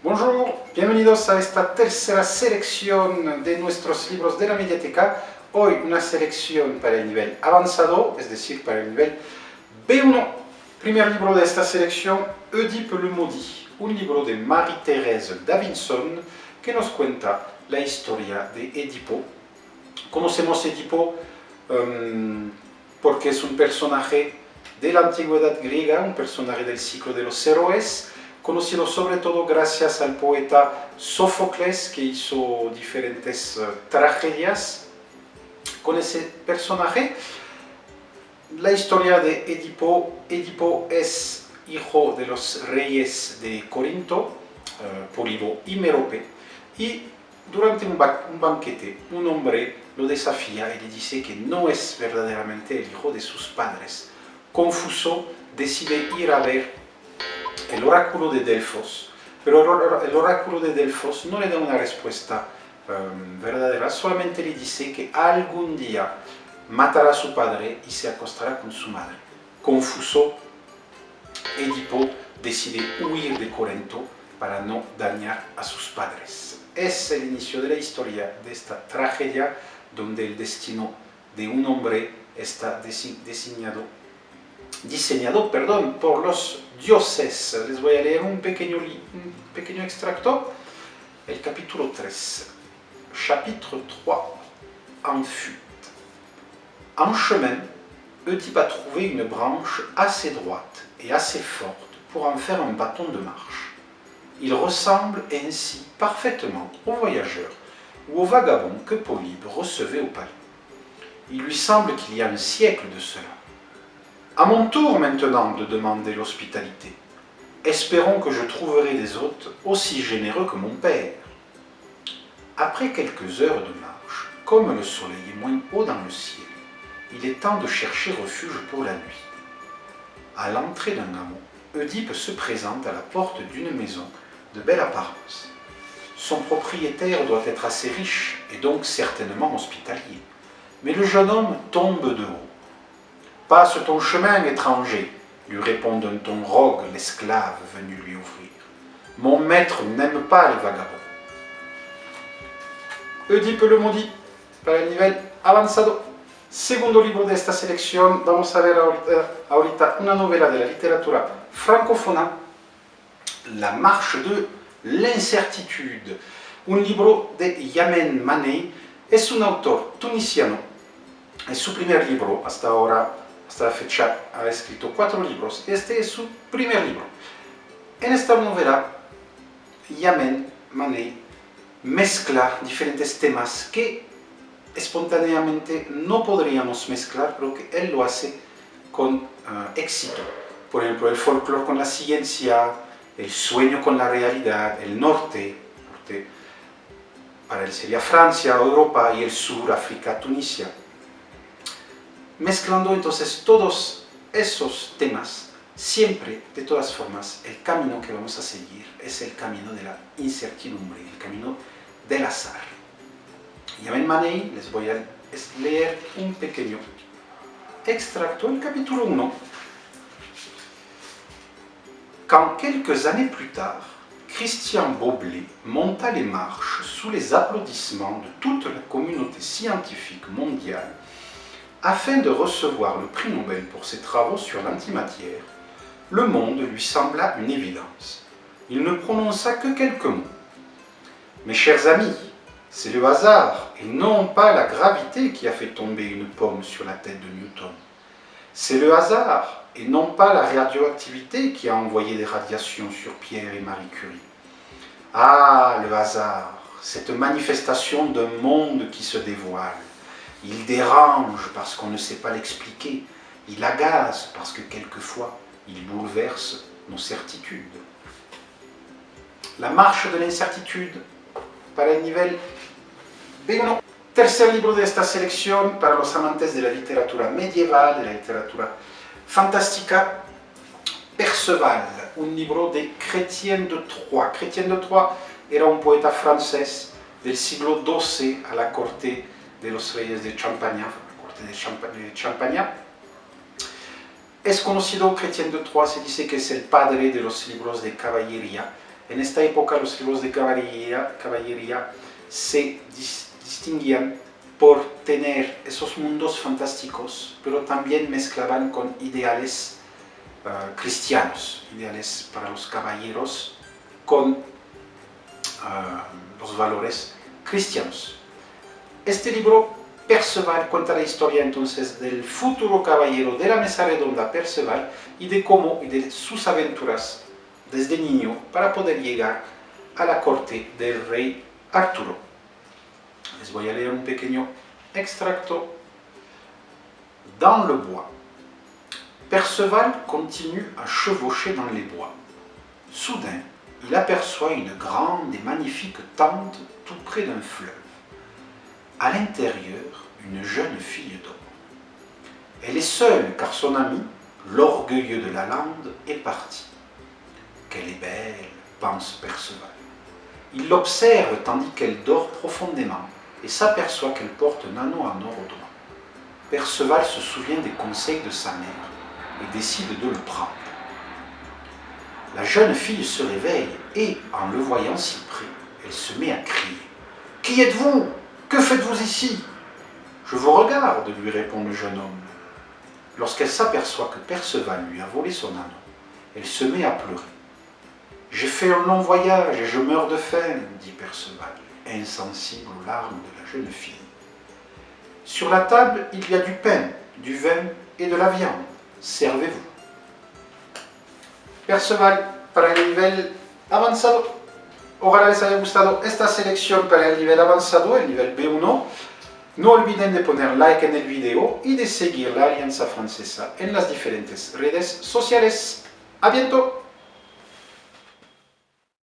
Bonjour, bienvenidos a esta tercera selección de nuestros libros de la Mediateca. Hoy una selección para el nivel avanzado, es decir, para el nivel B1. Primer libro de esta selección, Oedipe le Maudit, un libro de Marie-Thérèse Davidson que nos cuenta la historia de Edipo. Conocemos Edipo porque es un personaje de la antigüedad griega, un personaje del ciclo de los héroes, conocido sobre todo gracias al poeta Sófocles, que hizo diferentes tragedias con ese personaje. La historia de Edipo. Edipo es hijo de los reyes de Corinto, Pólibo y Mérope, y durante un banquete un hombre lo desafía y le dice que no es verdaderamente el hijo de sus padres. Confuso, decide ir a ver el oráculo de Delfos, pero el oráculo de Delfos no le da una respuesta verdadera, solamente le dice que algún día matará a su padre y se acostará con su madre. Confuso, Edipo decide huir de Corinto para no dañar a sus padres. Es el inicio de la historia de esta tragedia donde el destino de un hombre está diseñado por los dioses. Les voy a leer un pequeño extracto. El capítulo 3. Chapitre 3. En fuite. En chemin, Oedipe a trouvé une branche assez droite et assez forte pour en faire un bâton de marche. Il ressemble ainsi parfaitement aux voyageurs ou aux vagabonds que Polybe recevait au palais. Il lui semble qu'il y a un siècle de cela. À mon tour maintenant de demander l'hospitalité. Espérons que je trouverai des hôtes aussi généreux que mon père. Après quelques heures de marche, comme le soleil est moins haut dans le ciel, il est temps de chercher refuge pour la nuit. À l'entrée d'un hameau, Oedipe se présente à la porte d'une maison de belle apparence. Son propriétaire doit être assez riche et donc certainement hospitalier. Mais le jeune homme tombe de haut. « Passe ton chemin, étranger », lui répond d'un ton rogue l'esclave venu lui ouvrir. « Mon maître n'aime pas les vagabonds. » Oedipe le Maudit, para el nivel avanzado. Segundo libro de esta selección, vamos a ver ahorita una novela de la literatura francófona, La marche de l'incertitude. Un libro de Yamen Manei, es un autor tunisiano. Es su primer libro hasta ahora. Hasta la fecha ha escrito 4 libros. Este es su primer libro. En esta novela, Yamen Manei mezcla diferentes temas que espontáneamente no podríamos mezclar, pero que él lo hace con éxito. Por ejemplo, el folclore con la ciencia, el sueño con la realidad, el norte para él sería Francia, Europa, y el sur, África, Tunisia. Mezclando entonces todos esos temas, siempre, de todas formas, el camino que vamos a seguir es el camino de la incertidumbre, el camino del azar. Yamen Manei, les voy a leer un pequeño extracto, el capítulo 1. Quand quelques années plus tard, Christian Boblé monta les marches sous les applaudissements de toute la communauté scientifique mondiale, afin de recevoir le prix Nobel pour ses travaux sur l'antimatière, le monde lui sembla une évidence. Il ne prononça que quelques mots. « Mes chers amis, c'est le hasard et non pas la gravité qui a fait tomber une pomme sur la tête de Newton. C'est le hasard et non pas la radioactivité qui a envoyé des radiations sur Pierre et Marie Curie. Ah, le hasard, cette manifestation d'un monde qui se dévoile. Il dérange parce qu'on ne sait pas l'expliquer. Il agace parce que quelquefois, il bouleverse nos certitudes. » La marche de l'incertitude para el nivel B1. Tercer libro de esta selección para los amantes de la literatura medieval, de la literatura fantástica, Perceval, un libro de Chrétien de Troyes. Chrétien de Troyes era un poeta francés del siglo XII a la corte de los reyes de Champaña, la corte de Champaña. Es conocido Chrétien de Troyes, se dice que es el padre de los libros de caballería En esta época los libros de caballería se distinguían por tener esos mundos fantásticos, pero también mezclaban con ideales cristianos, ideales para los caballeros con los valores cristianos. Este libro, Perceval, cuenta la historia entonces del futuro caballero de la mesa redonda Perceval y de cómo y de sus aventuras desde niño para poder llegar a la corte del rey Arturo. Les voy a leer un pequeño extracto. Dans le bois. Perceval continue à chevaucher dans les bois. Soudain, il aperçoit une grande et magnifique tente tout près d'un fleuve. À l'intérieur, une jeune fille d'or. Elle est seule car son ami, l'orgueilleux de la lande, est parti. Qu'elle est belle, pense Perceval. Il l'observe tandis qu'elle dort profondément et s'aperçoit qu'elle porte un anneau en or au doigt. Perceval se souvient des conseils de sa mère et décide de le prendre. La jeune fille se réveille et, en le voyant si près, elle se met à crier. « Qui êtes-vous? Que faites-vous ici ?» ?»« Je vous regarde, lui répond le jeune homme. Lorsqu'elle s'aperçoit que Perceval lui a volé son anneau, elle se met à pleurer. « J'ai fait un long voyage et je meurs de faim, dit Perceval, insensible aux larmes de la jeune fille. Sur la table, il y a du pain, du vin et de la viande. Servez-vous. » Perceval para el nivel avanzado. Ojalá les haya gustado esta selección para el nivel avanzado, el nivel B1. No olviden de poner like en el video y de seguir la Alianza Francesa en las diferentes redes sociales. ¡A bientôt!